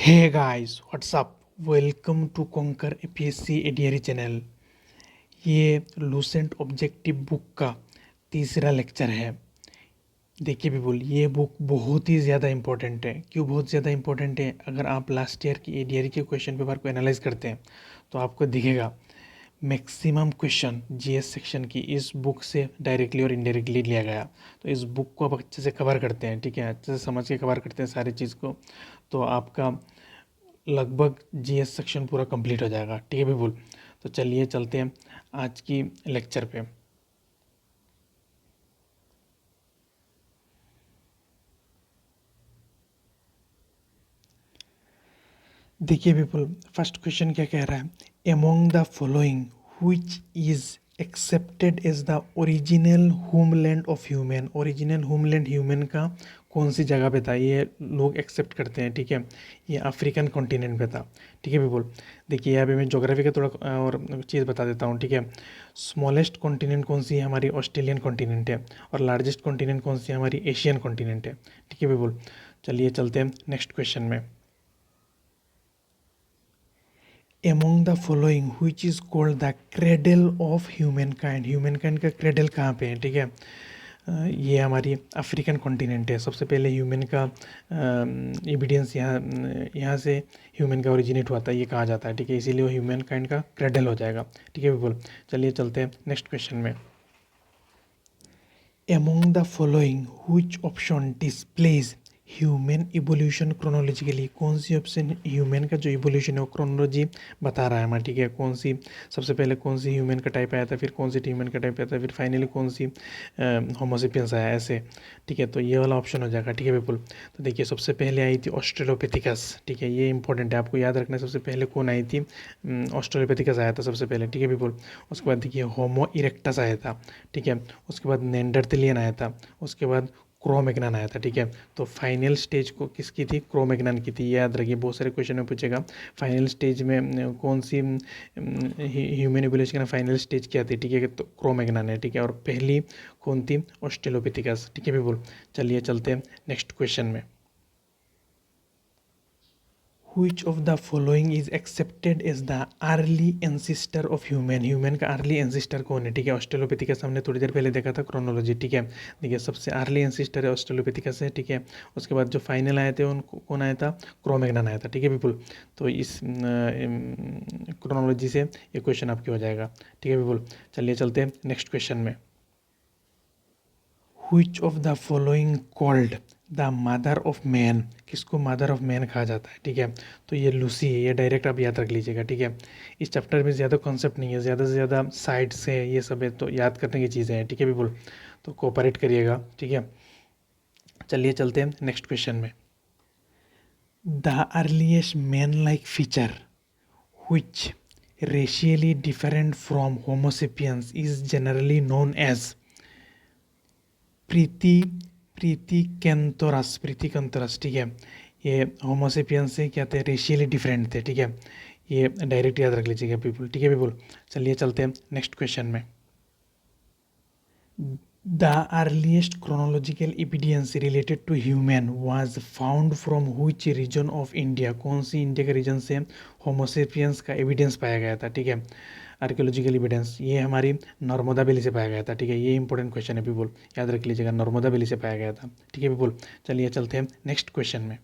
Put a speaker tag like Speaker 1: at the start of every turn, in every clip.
Speaker 1: Hey guys, what's up? Welcome to Conquer APSC ADRE channel. ये Lucent objective book का तीसरा lecture है। देखिए पीपल, ये बुक बहुत ही ज़्यादा इंपॉर्टेंट है। क्यों बहुत ज़्यादा इंपॉर्टेंट है? अगर आप लास्ट ईयर की ADRE के क्वेश्चन पेपर को एनालाइज करते हैं तो आपको दिखेगा मैक्सिमम क्वेश्चन GS सेक्शन की इस बुक से डायरेक्टली और इनडायरेक्टली लिया गया। तो इस बुक को आप अच्छे से कवर करते हैं, ठीक है, अच्छे से समझ के कवर करते हैं सारी चीज़ को, तो आपका लगभग GS सेक्शन पूरा कंप्लीट हो जाएगा। ठीक है बिल्कुल। तो चलिए चलते हैं आज की लेक्चर पे। देखिए पीपल, फर्स्ट क्वेश्चन क्या कह रहा है? Among the following which is accepted as the original homeland of human. Original homeland human का कौन सी जगह पे था? ये लोग एक्सेप्ट करते हैं, ठीक है, ये अफ्रीकन कॉन्टिनेंट पे था। ठीक है पीपल, देखिए यहाँ पे मैं ज्योग्राफी का थोड़ा और चीज़ बता देता हूँ, ठीक है। स्मॉलेस्ट कॉन्टिनेंट कौन सी है? हमारी ऑस्ट्रेलियन कॉन्टिनेंट है। और लार्जेस्ट कॉन्टिनेंट कौन सी है? हमारी एशियन कॉन्टिनेंट है। ठीक है पीपल, चलिए चलते हैं नेक्स्ट क्वेश्चन में। Among the following which is called the cradle of human kind. Human kind का क्रेडल कहाँ पे है? ठीक है, ये हमारी अफ्रीकन कॉन्टिनेंट है। सबसे पहले ह्यूमन का एविडेंस यहाँ से ह्यूमन का ओरिजिनेट हुआ था, ये कहा जाता है, ठीक है, इसीलिए वो ह्यूमन काइंड का क्रेडल हो जाएगा। ठीक है बिल्कुल, चलिए चलते हैं नेक्स्ट क्वेश्चन में। Among the following which option displays human evolution chronologically. कौन सी ऑप्शन ह्यूमन का जो इवोल्यूशन है वो क्रोनोलॉजी बता रहा है हमारा, ठीक है। कौन सी सबसे पहले कौन सी ह्यूमन का टाइप आया था, फिर कौन सी ह्यूमन का टाइप आया था, फिर फाइनली कौन सी होमोसेपियंस आया, ऐसे, ठीक है। तो ये वाला ऑप्शन हो जाएगा, ठीक है बिल्कुल। तो देखिए सबसे पहले आई थी ऑस्ट्रेलोपेथिकस, ठीक है, ये इंपॉर्टेंट है, आपको याद रखना है। सबसे पहले कौन आई थी? ऑस्ट्रेलोपेथिकस आया था सबसे पहले, ठीक है बिल्कुल। उसके बाद देखिए होमो इरेक्टस आया था, ठीक है। उसके बाद नेंडरथेलियन आया था। उसके बाद क्रोमैग्नन आया था, ठीक है। तो फाइनल स्टेज को किसकी थी? क्रोमैग्नन की थी, याद रखिए, बहुत सारे क्वेश्चन में पूछेगा। फाइनल स्टेज में कौन सी ह्यूमन इवोल्यूशन का फाइनल स्टेज क्या थी? ठीक है, तो क्रोमैग्नन है, ठीक है। और पहली कौन थी? ऑस्ट्रेलोपिथिकस, ठीक है पीपल। चलिए चलते हैं नेक्स्ट क्वेश्चन में। Which of the following is accepted as the early ancestor of human? Human का अर्ली एंसिस्टर कौन है? ठीक है, ऑस्ट्रेलोपिथिकस हमने थोड़ी देर पहले देखा था, क्रोनोलॉजी, ठीक है। देखिए सबसे अर्ली एंसिस्टर है ऑस्ट्रेलोपिथिकस है, ठीक है। उसके बाद जो फाइनल आए थे उनको कौन आया था? क्रोमैग्नन आया था, ठीक है पीपल। तो इस क्रोनोलॉजी से ये क्वेश्चन आपके हो जाएगा, ठीक है पीपल। चलिए चलते हैं नेक्स्ट क्वेश्चन में। Which of the following called the mother of man? किसको मदर ऑफ मैन कहा जाता है? ठीक है, तो ये लूसी है, ये डायरेक्ट आप याद रख लीजिएगा, ठीक है। इस चैप्टर में ज़्यादा कॉन्सेप्ट नहीं है, ज़्यादा से ज़्यादा साइड्स है, ये सब है, तो याद करने की चीज़ें हैं, ठीक है पीपल। तो कोऑपरेट करिएगा, ठीक है। चलिए चलते हैं नेक्स्ट क्वेश्चन में। The earliest man like feature which racially different from Homo sapiens is generally known as प्रीति प्रीति कैंथोरस, प्रीति कैंथोरस, ठीक है। ये होमोसेपियन से क्या थे? रेशियली डिफरेंट थे, ठीक है। ये डायरेक्ट याद रख लीजिएगा पीपल, ठीक है पीपल। चलिए चलते हैं नेक्स्ट क्वेश्चन में। The earliest chronological evidence related to human was found from which region of India. कौन सी इंडिया के रीजन से होमोसेपियंस का एविडेंस पाया गया था? ठीक है, आर्कियोलॉजिकल एविडेंस, ये हमारी नर्मदा वैली से पाया गया था, ठीक है। ये इंपॉर्टेंट क्वेश्चन है पीपल, याद रख लीजिएगा, नर्मदा वैली से पाया गया था, ठीक है पीपल। चलिए चलते हैं नेक्स्ट क्वेश्चन में।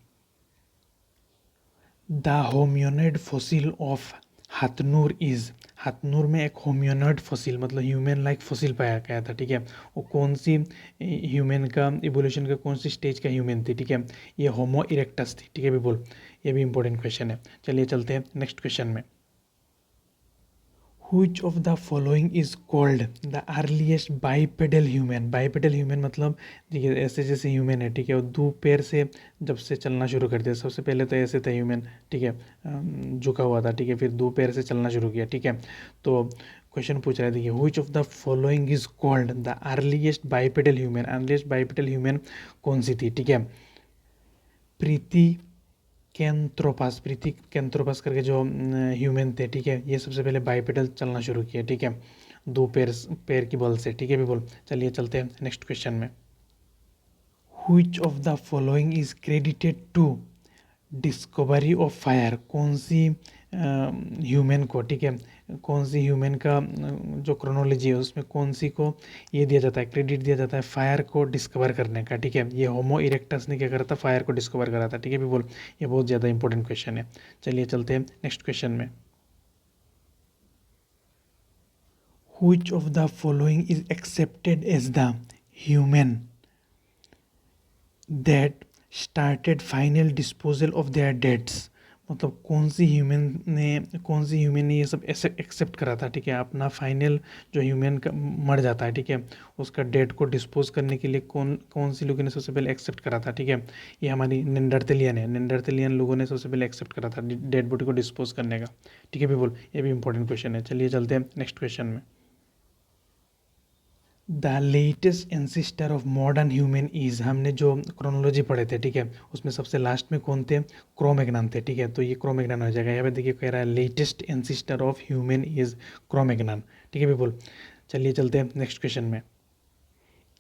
Speaker 1: The hominoid fossil of Hathnur is. Hathnur में एक होम्योनॉइड फॉसिल मतलब ह्यूमन लाइक फॉसिल पाया गया था, ठीक है। वो कौन सी ह्यूमन का इवोल्यूशन का कौन सी स्टेज का ह्यूमन थी? ठीक है, ये होमो इरेक्टस थी, ठीक है पीपल। ये भी इंपॉर्टेंट क्वेश्चन है। चलिए चलते हैं नेक्स्ट क्वेश्चन में। Which of the following is called the earliest bipedal human? Bipedal human मतलब देखिए ऐसे जैसे ह्यूमन है, ठीक है, वो दो पैर से जब से चलना शुरू कर दिया। सबसे पहले तो ऐसे था ह्यूमन, ठीक है, झुका हुआ था, ठीक है, फिर दो पैर से चलना शुरू किया, ठीक है। तो क्वेश्चन पूछ रहा है, देखिए which of the following is called the earliest bipedal human? Earliest bipedal human कौन सी थी? ठीक है, प्रीति कैंथ्रोपस, प्रीति कैंथ्रोपस करके जो ह्यूमन थे, ठीक है, ये सबसे पहले बाइपेडल चलना शुरू किया, ठीक है, दो पैर की बल से, ठीक है पीपल। चलिए चलते हैं नेक्स्ट क्वेश्चन में। Which of the following is credited to discovery of fire कौन सी ह्यूमन को, ठीक है, कौन सी ह्यूमन का जो क्रोनोलॉजी है उसमें कौन सी को ये दिया जाता है, क्रेडिट दिया जाता है फायर को डिस्कवर करने का, ठीक है। ये होमो इरेक्टस ने क्या करा था, फायर को डिस्कवर करा था, ठीक है पीपल। ये बहुत ज़्यादा इंपॉर्टेंट क्वेश्चन है। चलिए चलते हैं नेक्स्ट क्वेश्चन में। Which of the following is accepted as the human that started final disposal of their deads? मतलब कौन सी ह्यूमन ने ये सब एक्सेप्ट करा था, ठीक है, अपना फाइनल जो ह्यूमन का मर जाता है, ठीक है, उसका डेड को डिस्पोज करने के लिए कौन कौन सी लोगों ने सबसे पहले एक्सेप्ट करा था, ठीक है। ये हमारी नेंडरथेलियन है, नेंडरथेलियन लोगों ने सबसे पहले एक्सेप्ट करा था डेड बॉडी को डिस्पोज करने का, ठीक है पीपल। ये भी इंपॉर्टेंट क्वेश्चन है। चलिए चलते हैं नेक्स्ट क्वेश्चन में। The latest ancestor of modern human is, हमने जो क्रोनोलॉजी पढ़े थे, ठीक है, उसमें सबसे लास्ट में कौन थे, क्रोमैग्नन थे, ठीक है। तो ये क्रोमैग्नन हो जाएगा। यहाँ पे देखिए कह रहा है latest ancestor of human is Cro-Magnon, ठीक है पीपल। चलिए चलते हैं नेक्स्ट क्वेश्चन में।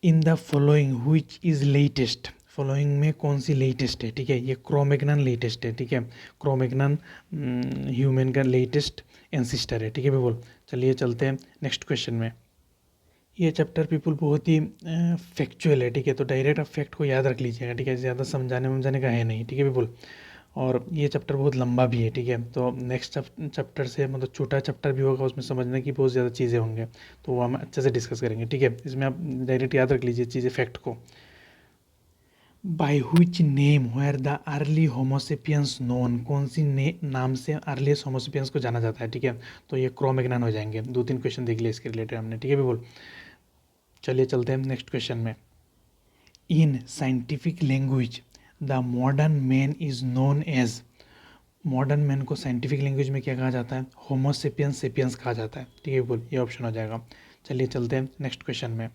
Speaker 1: In the following which is latest, following में कौन सी लेटेस्ट है, ठीक है। ये क्रोमैग्नन लेटेस्ट है, ठीक है, क्रोमैग्नन ह्यूमन का लेटेस्ट एंसिस्टर है, ठीक है पीपल। चलिए चलते हैं नेक्स्ट क्वेश्चन में। ये चैप्टर पीपल बहुत ही फैक्चुअल है, ठीक है, तो डायरेक्ट आप फैक्ट को याद रख लीजिएगा, ठीक है, ज़्यादा समझाने का है नहीं, ठीक है पीपल। और ये चैप्टर बहुत लंबा भी है, ठीक है, तो नेक्स्ट चैप्टर से मतलब छोटा चैप्टर भी होगा, उसमें समझने की बहुत ज़्यादा चीज़ें होंगे, तो वो हम अच्छे से डिस्कस करेंगे, ठीक है। इसमें आप डायरेक्ट याद रख लीजिए चीज़ें, फैक्ट को। By which name were the early homo sapiens known, कौन सी नाम से अर्लीस्ट होमोसेपियंस को जाना जाता है, ठीक है। तो ये क्रोमैग्नन हो जाएंगे। 2-3 क्वेश्चन देख लिए इसके रिलेटेड हमने, ठीक है पीपल। चलिए चलते हैं नेक्स्ट क्वेश्चन में। In scientific language the modern man is known as, modern man को साइंटिफिक लैंग्वेज में क्या कहा जाता है, होमोसेपियंस सेपियंस कहा जाता है, ठीक है बोल, ये ऑप्शन हो जाएगा। चलिए चलते हैं नेक्स्ट क्वेश्चन में।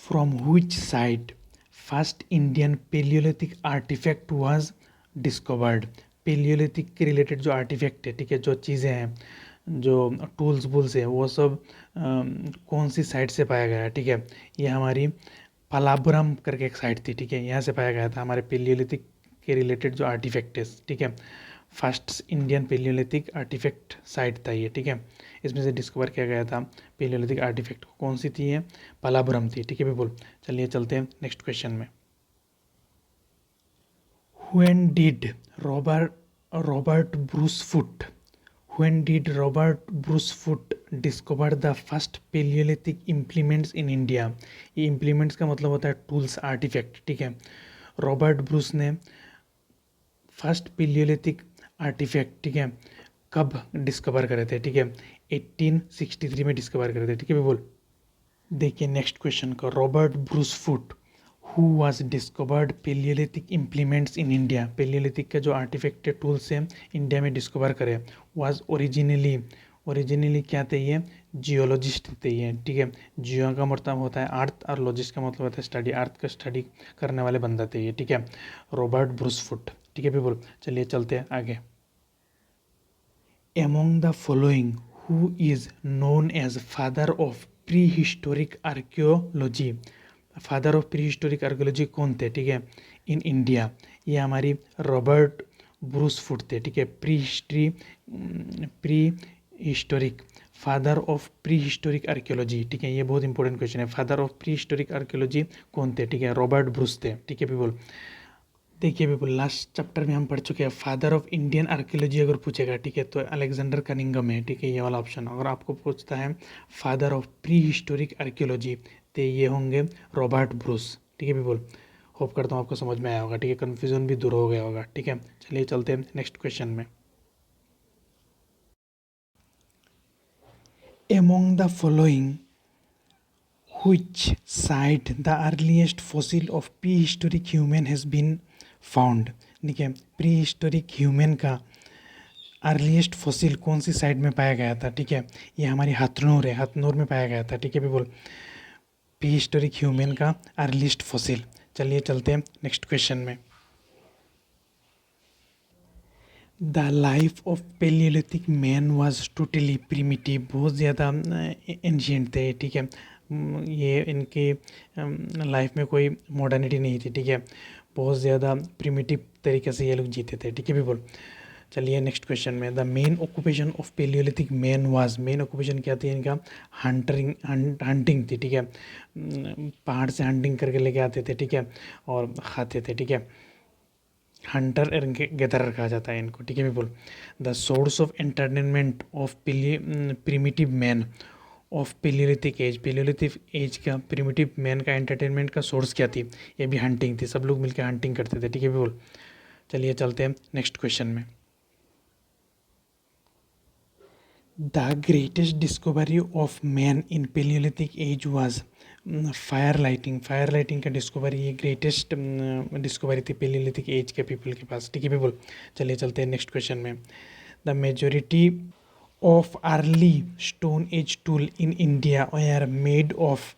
Speaker 1: From which site first Indian palaeolithic artefact was discovered, palaeolithic के रिलेटेड जो आर्टिफैक्ट है, ठीक है, जो चीज़ें हैं, जो टूल्स वूल्स है, वो सब कौन सी साइट से पाया गया है, ठीक है। ये हमारी पलाबुरम करके एक साइट थी, ठीक है, यहाँ से पाया गया था हमारे पेलियोलिथिक के रिलेटेड जो आर्टिफैक्ट है, ठीक है। First Indian palaeolithic artefact site था ये, ठीक है। इसमें से डिस्कवर किया गया था पेलियोलिथिक आर्टिफैक्ट, कौन सी थी ये, पलाबुरम थी, ठीक है पीपल। चलिए चलते हैं नेक्स्ट क्वेश्चन में। When did Robert Bruce foot, When did Robert Brucefoot discover the first Paleolithic implements in India? ये implements का मतलब होता है टूल्स, आर्टिफैक्ट, ठीक है। रॉबर्ट ब्रूस ने फर्स्ट पेलियोलिथिक आर्टिफैक्ट, ठीक है, कब डिस्कवर करे थे, ठीक है, 1863 में डिस्कवर करे थे, ठीक है बोल। देखिए नेक्स्ट क्वेश्चन का, Robert Bruce Foote who was discovered palaeolithic implements in India, palaeolithic के जो आर्टिफैक्ट टूल्स हैं इंडिया में डिस्कवर करे, वाज ओरिजिनली क्या थे, ये जियोलॉजिस्ट थे ये, ठीक है। जियो का मतलब होता है अर्थ और लॉजिस्ट का मतलब होता है स्टडी, अर्थ का स्टडी करने वाले बंदा थे ये, ठीक है, रॉबर्ट ब्रूसफुट, ठीक है पीपल। चलिए चलते हैं आगे। Among the following who is known as father of prehistoric archaeology, father of prehistoric archaeology कौन थे, ठीक है, इन इंडिया। ये हमारी रॉबर्ट ब्रूसफुट थे, ठीक है, pre historic, father of prehistoric archaeology, ठीक है। ये बहुत इंपॉर्टेंट क्वेश्चन है, father of prehistoric archaeology कौन थे, ठीक है, रॉबर्ट ब्रूस थे, ठीक है पीपल। देखिए पीपल, लास्ट चैप्टर में हम पढ़ चुके हैं फादर ऑफ इंडियन आर्कियोलॉजी अगर पूछेगा, ठीक है, तो अलेक्जेंडर कनिंगम है, ठीक है, ये वाला ऑप्शन। अगर आपको पूछता है father of prehistoric archaeology, तो ये होंगे रॉबर्ट ब्रूस, ठीक है पीपल। होप करता हूँ आपको समझ में आया होगा, ठीक है, कन्फ्यूजन भी दूर हो गया होगा, ठीक है। चलिए चलते हैं नेक्स्ट क्वेश्चन में। Among the following which site the earliest fossil of prehistoric human has been found, ठीक है, प्री हिस्टोरिक ह्यूमन का अर्लीस्ट फॉसिल कौन सी साइट में पाया गया था, ठीक है, ये हमारी हथनूर है, हथनूर में पाया गया था, ठीक है पीपल, प्री हिस्टोरिक ह्यूमन का अर्लीस्ट फॉसिल। चलिए चलते हैं नेक्स्ट क्वेश्चन में। The life of palaeolithic man was totally primitive, बहुत ज़्यादा एंशिएंट थे, ठीक है, ये इनकी लाइफ में कोई मॉडर्निटी नहीं थी, ठीक है, बहुत ज़्यादा प्रिमिटिव तरीके से ये लोग जीते थे, ठीक है पीपल। चलिए नेक्स्ट क्वेश्चन में, the main occupation of palaeolithic man was, main occupation क्या थी इनका, हंटिंग थी, ठीक है। पहाड़ से हंटिंग करके लेके आते थे, ठीक है, और खाते थे, ठीक है। हंटर एंड गैदरर कहा जाता है इनको, ठीक है people. The source of entertainment of primitive man of palaeolithic age, palaeolithic age का प्रिमिटिव मैन का एंटरटेनमेंट का सोर्स क्या थी, ये भी हंटिंग थी, सब लोग मिलकर हंटिंग करते थे, ठीक है पीपल। चलिए चलते हैं नेक्स्ट क्वेश्चन में। The greatest discovery of man in palaeolithic age was fire lighting, fire lighting का डिस्कवरी, ये ग्रेटेस्ट डिस्कवरी थी पेलियोलिथिक एज के पीपल के पास, ठीक है पीपल। चलिए चलते हैं नेक्स्ट क्वेश्चन में। The majority of early stone age tool in India are made of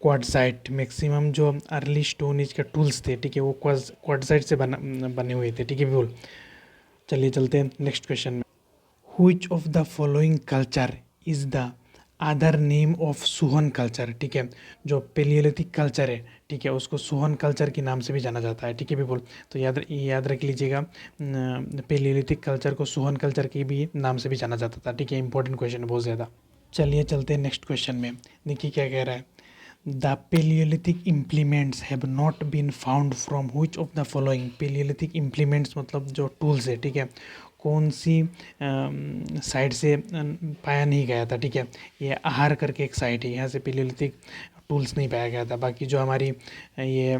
Speaker 1: quartzite, maximum जो अर्ली स्टोन एज के टूल्स थे, ठीक है, वो क्वार्टजाइट से बने हुए थे, ठीक है पीपल। चलिए चलते हैं नेक्स्ट क्वेश्चन में। Which of the following culture is the other name of Suhan culture, ठीक है, जो पेलियोलिथिक कल्चर है, ठीक है, उसको सुहन कल्चर के नाम से भी जाना जाता है, ठीक है पीपल। तो याद रख लीजिएगा, पेलियोलिथिक कल्चर को सुहन कल्चर के भी नाम से भी जाना जाता था, ठीक है। इंपॉर्टेंट क्वेश्चन है बहुत ज़्यादा। चलिए चलते हैं नेक्स्ट क्वेश्चन में, देखिए क्या कह रहा है। The palaeolithic implements have not been found from which of the following, palaeolithic implements मतलब जो टूल्स है, ठीक है, कौन सी साइड से पाया नहीं गया था, ठीक है। ये आहार करके एक साइट है, यहाँ से पेलियोलिथिक टूल्स नहीं पाया गया था। बाकी जो हमारी ये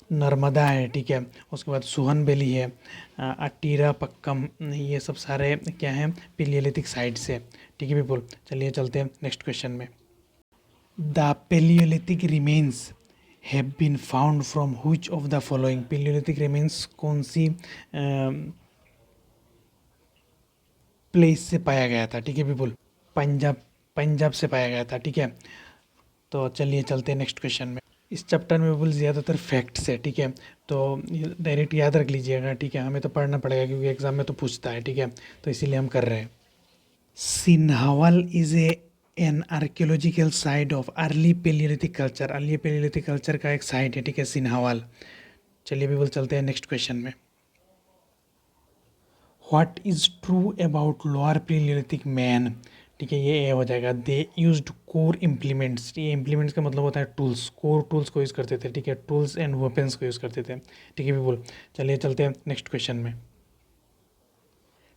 Speaker 1: नर्मदा है, ठीक है, उसके बाद सुहन वैली है, अटीरा पक्कम, ये सब सारे क्या हैं, पेलियोलिथिक साइट से, ठीक है पीपल। चलिए चलते हैं नेक्स्ट क्वेश्चन में। The palaeolithic remains have been found from which of the following, palaeolithic remains कौन सी प्लेस से पाया गया था, ठीक है पीपल, पंजाब, पंजाब से पाया गया था, ठीक है। तो चलिए चलते हैं नेक्स्ट क्वेश्चन में। इस चैप्टर में बिल्कुल ज़्यादातर फैक्ट्स है, ठीक है, तो डायरेक्ट याद रख लीजिएगा, ठीक है, हमें तो पढ़ना पड़ेगा क्योंकि एग्जाम में तो पूछता है, ठीक है, तो इसीलिए हम कर रहे हैं। Sihawal is a an archaeological site of early palaeolithic culture, early palaeolithic culture का एक साइट है, ठीक है, सिन्हावल। चलिए बिल्कुल चलते हैं नेक्स्ट क्वेश्चन में। What is true about lower palaeolithic man, ठीक है, ये हो जाएगा। दे यूज्ड कोर इम्प्लीमेंट्स, ये इम्प्लीमेंट्स का मतलब होता है टूल्स, कोर टूल्स को यूज़ करते थे, ठीक है, टूल्स एंड वेपन्स को यूज़ करते थे, ठीक है पीपल। चलिए चलते हैं नेक्स्ट क्वेश्चन में।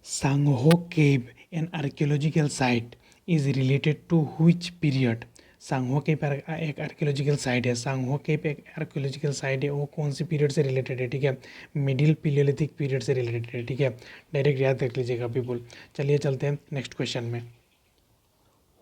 Speaker 1: Sanghao cave an archaeological site is related to which period, Sanghao cave एक आर्कियोलॉजिकल साइट है, सांगहो केव एक आर्कियोलॉजिकल साइट है, वो कौन सी पीरियड से रिलेटेड है, ठीक है, मिडिल पीलियोलिथिक पीरियड से रिलेटेड है, ठीक है, डायरेक्ट याद रख लीजिएगा पीपल। चलिए चलते हैं नेक्स्ट क्वेश्चन में।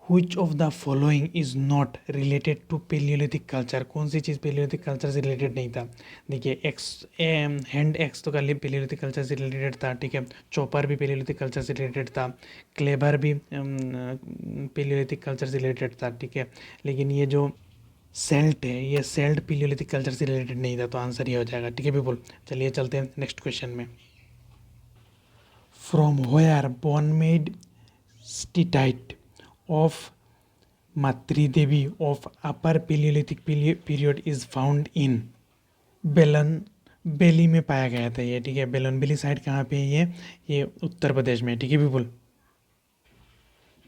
Speaker 1: Which of the following is not related to Paleolithic culture, कौन सी चीज़ पेलियोलिथिक कल्चर से रिलेटेड नहीं था। देखिए एक्स, हैंड एक्स तो कल पेलियोलिथिक कल्चर से रिलेटेड था, ठीक है, चॉपर भी पेलियोलिथिक कल्चर से रिलेटेड था, क्लेबर भी पेलियोलिथिक कल्चर से रिलेटेड था, ठीक है, लेकिन ये जो सेल्ट है, ये सेल्ट पेलियोलिथिक कल्चर से रिलेटेड नहीं था, तो आंसर ये हो जाएगा, ठीक है पीपल। चलिए चलते हैं नेक्स्ट क्वेश्चन में। From where bone made steatite of Matri Devi of Upper Paleolithic period is found in बेलन बेली में पाया गया था ये, ठीक है, बेलन बेली साइड कहाँ पे है ये उत्तर प्रदेश में, ठीक है पीपल।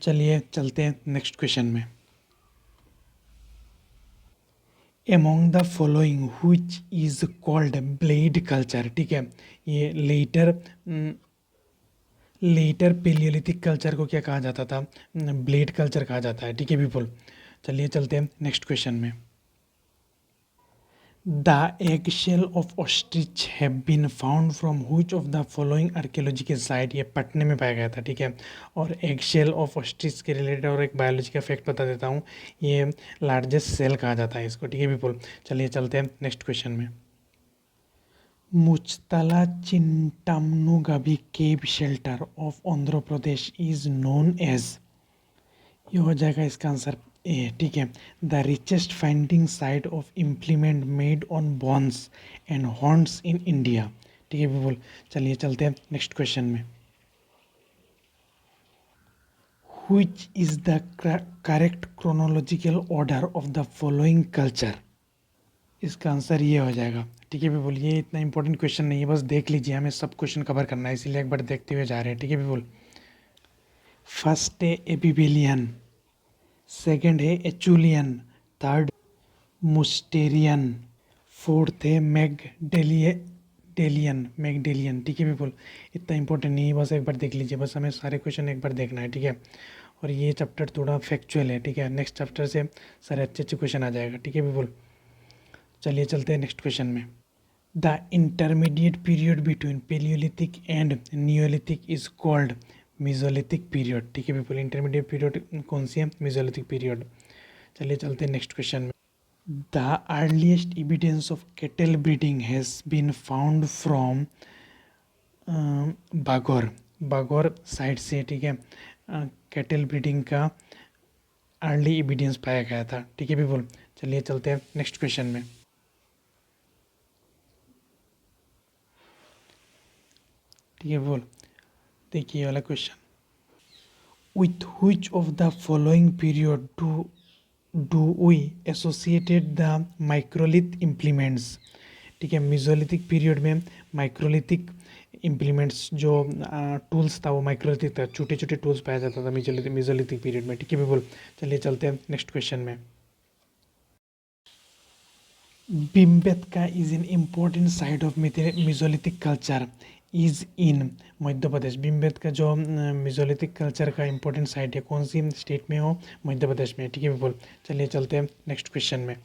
Speaker 1: चलिए चलते हैं नेक्स्ट क्वेश्चन में। Among the following which is called blade culture, ठीक है, ये लेटर पेलियोलिथिक कल्चर को क्या कहा जाता था, ब्लेड कल्चर कहा जाता है, ठीक है पीपल। चलिए चलते हैं नेक्स्ट क्वेश्चन में। The egg shell of ostrich have been found from which of the following archaeological site, ये पटने में पाया गया था, ठीक है, और एग शेल ऑफ ऑस्ट्रिच के रिलेटेड और एक बायोलॉजी का फैक्ट बता देता हूँ, ये लार्जेस्ट सेल कहा जाता है इसको, ठीक है पीपल। चलिए चलते हैं नेक्स्ट क्वेश्चन में। Muchchatla Chintamanugavi cave shelter of Andhra Pradesh is known as, ये हो जाएगा इसका आंसर ए, ठीक है, the richest finding site of implement made on bones and horns in India, ठीक है पीपल। चलिए चलते हैं नेक्स्ट क्वेश्चन में। Which is the correct chronological order of the following culture, इसका आंसर ये हो जाएगा। ठीक है पीपल, ये इतना इंपॉर्टेंट क्वेश्चन नहीं है, बस देख लीजिए, हमें सब क्वेश्चन कवर करना है, इसीलिए एक बार देखते हुए जा रहे हैं। ठीक है पीपल, फर्स्ट है एपिबेलियन, सेकंड है एचुलियन, थर्ड मुस्टेरियन, फोर्थ है मैगडेलियन मैगडेलियन। ठीक है पीपल, इतना इंपॉर्टेंट नहीं है, बस एक बार देख लीजिए, बस हमें सारे क्वेश्चन एक बार देखना है। ठीक है, और ये चैप्टर थोड़ा फैक्चुअल है। ठीक है, नेक्स्ट चैप्टर से सारे अच्छे अच्छे क्वेश्चन आ जाएगा। ठीक है पीपल, चलिए चलते हैं नेक्स्ट क्वेश्चन में। The intermediate period between palaeolithic and neolithic is called mesolithic period. ठीक है पीपल, इंटरमीडिएट पीरियड कौन सी है? Mesolithic period. चलिए चलते हैं नेक्स्ट क्वेश्चन में। The earliest evidence of cattle breeding has been found from Bagor, Bagor site से। ठीक है, कैटल ब्रीडिंग का अर्ली एविडेंस पाया गया था। ठीक है पीपल, चलिए चलते हैं नेक्स्ट क्वेश्चन में। ठीक है बोल, देखिए वाला question, with which of the following period do we associated the microlith implements। ठीक है, मेसोलिथिक पीरियड में माइक्रोलिथिक इम्प्लीमेंट्स जो टूल्स था वो माइक्रोलिथिक था, छोटे छोटे टूल्स पाया जाता था मेसोलिथिक पीरियड में। ठीक है पीपल, चलिए चलते हैं नेक्स्ट क्वेश्चन में। Bhimbetka is an important site of mesolithic culture is in Madhya Pradesh. Bhimbetka जो मेसोलिथिक कल्चर का इम्पोर्टेंट साइट है, कौन सी स्टेट में हो? मध्य प्रदेश में। ठीक है पीपल, चलिए चलते हैं नेक्स्ट क्वेश्चन में।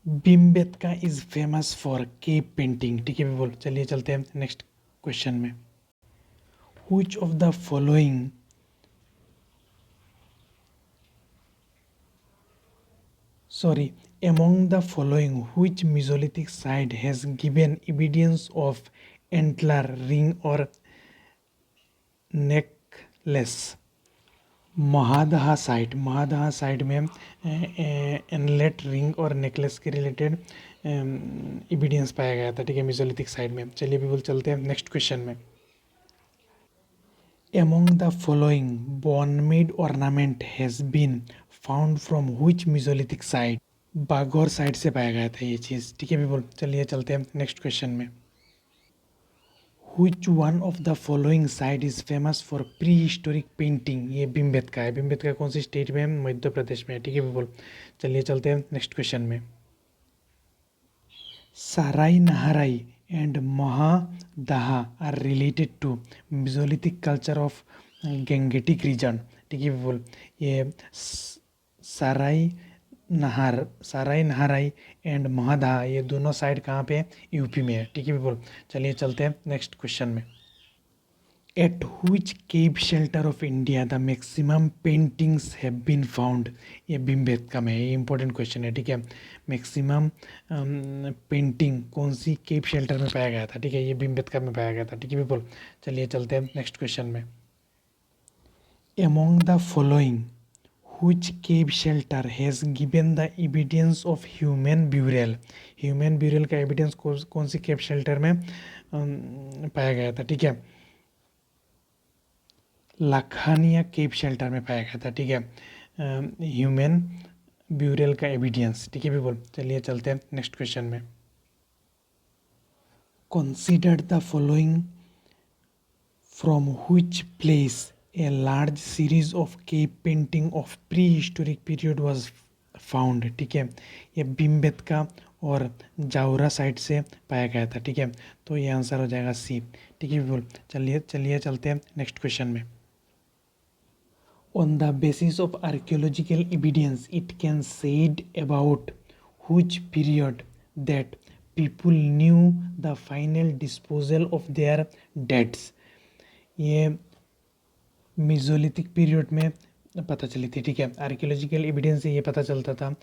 Speaker 1: Bhimbetka is famous for cave painting. ठीक है पीपल, चलिए चलते हैं नेक्स्ट क्वेश्चन में। Which of the following sorry among the following which mesolithic site has given evidence of antler ring or necklace? Mahadaha site में एनलेट रिंग और नेकलेस के रिलेटेड एविडेंस पाया गया था। ठीक है, मेसोलिथिक साइट में। चलिए पीपल, चलते हैं नेक्स्ट क्वेश्चन में। Among the following bone made ornament has been found from which mesolithic site? Bagor site से पाया गया था ये चीज़। ठीक है पीपल, चलिए चलते हैं नेक्स्ट क्वेश्चन में। Which one of the following site is famous for prehistoric painting? ये भीमबेटका है। भीमबेटका कौन सी स्टेट में है? मध्य प्रदेश में। ठीक है पीपल, चलिए चलते हैं नेक्स्ट क्वेश्चन में। साराई नाहराई and Mahadaha are related to Mesolithic culture of Gangetic region। ठीक है पीपल, ये साराई नाहराई एंड महादहा ये दोनों साइड कहाँ पे है? यूपी में है। ठीक है पीपल, चलिए चलते हैं नेक्स्ट क्वेश्चन में। At which cave shelter of India the maximum paintings have been found? ये भीमबेटका में है, ये इंपॉर्टेंट क्वेश्चन है। ठीक है, मैक्सिमम पेंटिंग कौन सी केव शेल्टर में पाया गया था? ठीक है, ये भीमबेटका में पाया गया था। ठीक है पीपल, चलिए चलते हैं नेक्स्ट क्वेश्चन में। Among the following which cave shelter has given the evidence of human burial? Human burial का एविडेंस कौन सी केव शेल्टर में पाया गया था? ठीक है, लाखानिया केव शेल्टर में पाया गया था। ठीक है, ह्यूमन ब्यूरियल का एविडेंस। ठीक है पीपल, चलिए चलते हैं नेक्स्ट क्वेश्चन में। Consider the following from which place a large series of cave painting of pre historic period was found. ठीक है, ये भीमबेटका और जावरा साइड से पाया गया था। ठीक है, तो ये आंसर हो जाएगा सी। ठीक है पीपल, चलिए चलते हैं नेक्स्ट क्वेश्चन में। On the basis of archaeological evidence, it can said about which period that people knew the final disposal of their deads। ये मेसोलिथिक पीरियड में पता चली थी। ठीक है, आर्कियोलॉजिकल एविडेंस से ये पता चलता था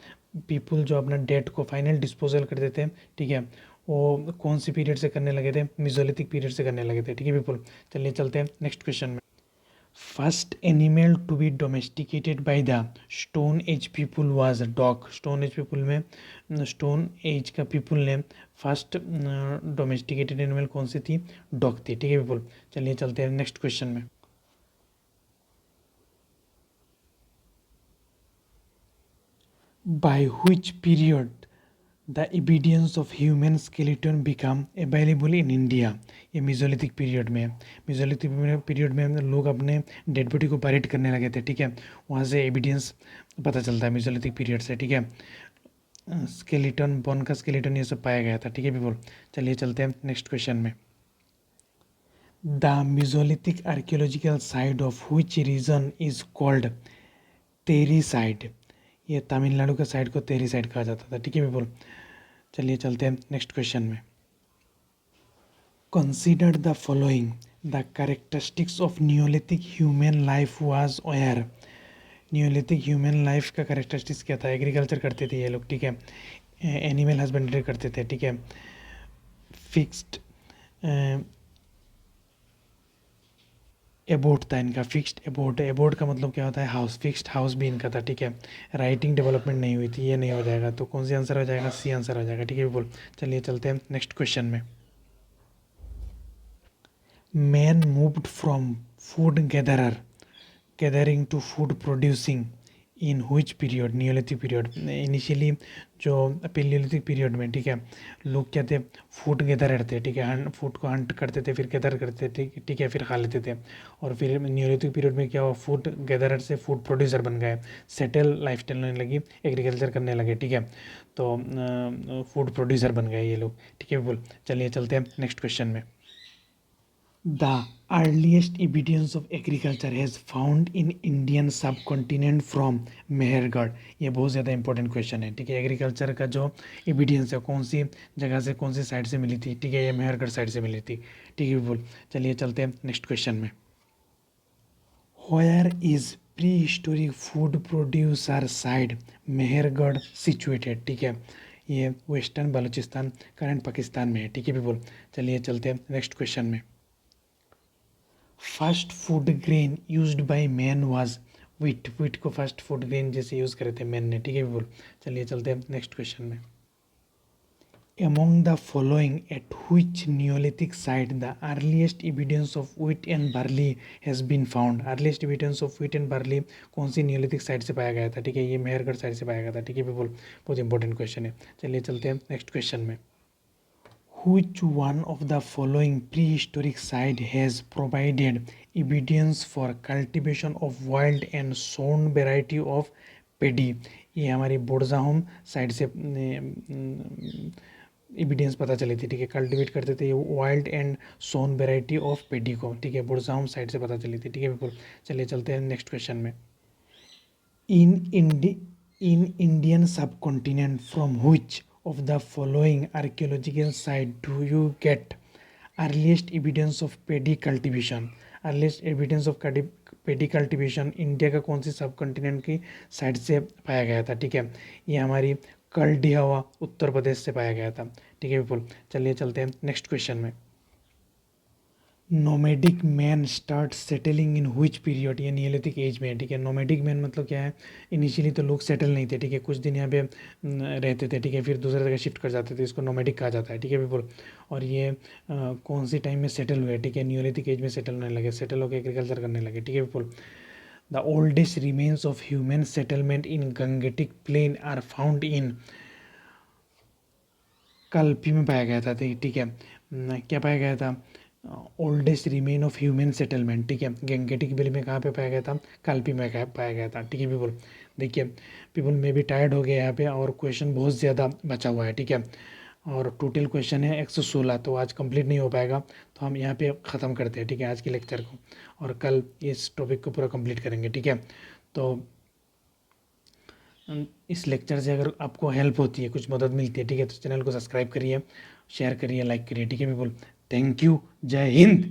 Speaker 1: पीपल जो अपना डेट को फाइनल डिस्पोजल करते थे। ठीक है, वो कौन सी पीरियड से करने लगे थे? मेसोलिथिक पीरियड से करने लगे थे। ठीक है पीपल, चलिए चलते हैं नेक्स्ट क्वेश्चन में। First animal to be domesticated by the Stone Age people was dog। Stone Age people में Stone Age का people ने फर्स्ट डोमेस्टिकेटेड एनिमल कौन सी थी? डॉग थी। ठीक है पीपल, चलिए चलते हैं नेक्स्ट क्वेश्चन में। By which period the evidence of human skeleton become available in India. ये मेसोलिथिक पीरियड में, मेसोलिथिक पीरियड में लोग अपने डेड बॉडी को पैरेड करने लगे थे, ठीक है, वहाँ से एविडेंस पता चलता है मेसोलिथिक पीरियड से, ठीक है। स्केलेटन, बोन का स्केलेटन ये सब पाया गया था, ठीक है पीपल। चलिए चलते हैं नेक्स्ट क्वेश्चन में। The mesolithic archaeological site of which region is called Teri site. ये तमिलनाडु का साइड को तेरी साइड कहा जाता था, ठीक है पीपल। चलिए चलते हैं नेक्स्ट क्वेश्चन में। Consider the following, the characteristics of neolithic human life was were. Neolithic human life का कैरेक्टरिस्टिक्स क्या था? एग्रीकल्चर करते थे ये लोग, ठीक है, एनिमल हस्बेंड्री करते थे, ठीक है, फिक्स्ड एबोट था इनका, फिक्स्ड एबोट। एबोट का मतलब क्या होता है? हाउस, फिक्स्ड हाउस भी इनका था, ठीक है। राइटिंग डेवलपमेंट नहीं हुई थी, ये नहीं हो जाएगा, तो कौन सी आंसर हो जाएगा? सी आंसर हो जाएगा, ठीक है बोल। चलिए चलते हैं नेक्स्ट क्वेश्चन में। Man moved from food gathering to food producing in which period? Neolithic period. Initially जो पेलियोलिथिक पीरियड में, ठीक है, लोग क्या थे? फूड गैदरर थे, ठीक है, फूड को हंट करते थे, फिर गैदर करते थे, ठीक है, फिर खा लेते थे। और फिर नियोलिथिक पीरियड में क्या हुआ? फूड गैदरर से फूड प्रोड्यूसर बन गए, सेटल लाइफस्टाइल होने लगी, एग्रीकल्चर करने लगे, ठीक है, तो फूड प्रोड्यूसर बन गए ये लोग, ठीक है बोल। चलिए चलते हैं नेक्स्ट क्वेश्चन में। The earliest evidence of agriculture has found in Indian subcontinent from Mehrgarh. ये बहुत ज़्यादा इंपॉर्टेंट क्वेश्चन है, ठीक है। एग्रीकल्चर का जो एविडेंस है कौन सी जगह से, कौन सी साइड से मिली थी? ठीक है, ये मेहरगढ़ साइड से मिली थी, ठीक है बोल। चलिए चलते हैं नेक्स्ट क्वेश्चन में। Where is prehistoric food producer site Mehrgarh situated? ठीक है, ये वेस्टर्न बलूचिस्तान, करंट पाकिस्तान में है, ठीक है बोल। चलिए चलते हैं नेक्स्ट क्वेश्चन में। First food grain used by man was wheat. Wheat को फर्स्ट फूड ग्रेन जैसे यूज़ करे थे मैन ने, ठीक है बोल। चलिए चलते हैं नेक्स्ट क्वेश्चन में। Among the following, at which Neolithic site the earliest evidence of wheat and barley has been found? Earliest evidence of wheat and barley कौन सी Neolithic साइट से पाया गया था? ठीक है, ये मेहरगढ़ साइट से पाया गया था, ठीक है पीपल, बहुत इंपॉर्टेंट क्वेश्चन है। चलिए चलते हैं नेक्स्ट क्वेश्चन में। Which one of the following prehistoric site has provided evidence for cultivation of wild and sown variety of paddy? ये हमारी बोडजाहोम साइड से एविडेंस पता चली थी, ठीक है, कल्टिवेट करते थे wild and sown variety of paddy को, ठीक है, बोडजाहोम साइड से पता चली थी, ठीक है बिल्कुल। चलिए चलते हैं नेक्स्ट क्वेश्चन में। In Indian subcontinent, from which of the following archaeological site do you get earliest evidence of paddy cultivation? Earliest evidence of paddy cultivation India का कौन सी सब कॉन्टिनेंट की साइड से पाया गया था? ठीक है, ये हमारी कलडिहावा उत्तर प्रदेश से पाया गया था, ठीक है बिल्कुल। चलिए चलते हैं नेक्स्ट क्वेश्चन में। Nomadic man start settling in which period? ये नियोलिथिक एज में है, ठीक है। नोमैडिक मैन मतलब क्या है? इनिशियली तो लोग सेटल नहीं थे, ठीक है, कुछ दिन यहाँ पे रहते थे, ठीक है, फिर दूसरे जगह शिफ्ट कर जाते थे, इसको नोमैडिक कहा जाता है, ठीक है पीपल। और ये कौन सी टाइम में सेटल हुए? ठीक है, नियोलिथिक एज में सेटल होने लगे, सेटल होकर एग्रीकल्चर करने लगे, ठीक है people. The oldest remains of human settlement in Gangetic plain are found in Kalpi में पाया गया था, ठीक है, क्या पाया गया था? Oldest remain of human settlement, ठीक है, गंगेटिक बेली में कहाँ पे पाया गया था? कल्पी में पाया गया था, ठीक है पीपल। देखिए पीपल, मैं भी टायर्ड हो गया यहाँ पे, और क्वेश्चन बहुत ज़्यादा बचा हुआ है, ठीक है, और टोटल क्वेश्चन है 116, तो आज कंप्लीट नहीं हो पाएगा, तो हम यहाँ पे ख़त्म करते हैं, ठीक है, आज के लेक्चर को, और कल इस टॉपिक को पूरा कंप्लीट करेंगे, ठीक है। तो इस लेक्चर से अगर आपको हेल्प होती है, कुछ मदद मिलती है, ठीक है, तो चैनल को सब्सक्राइब करिए, शेयर करिए, लाइक करिए, ठीक है पीपल। थैंक यू, जय हिंद।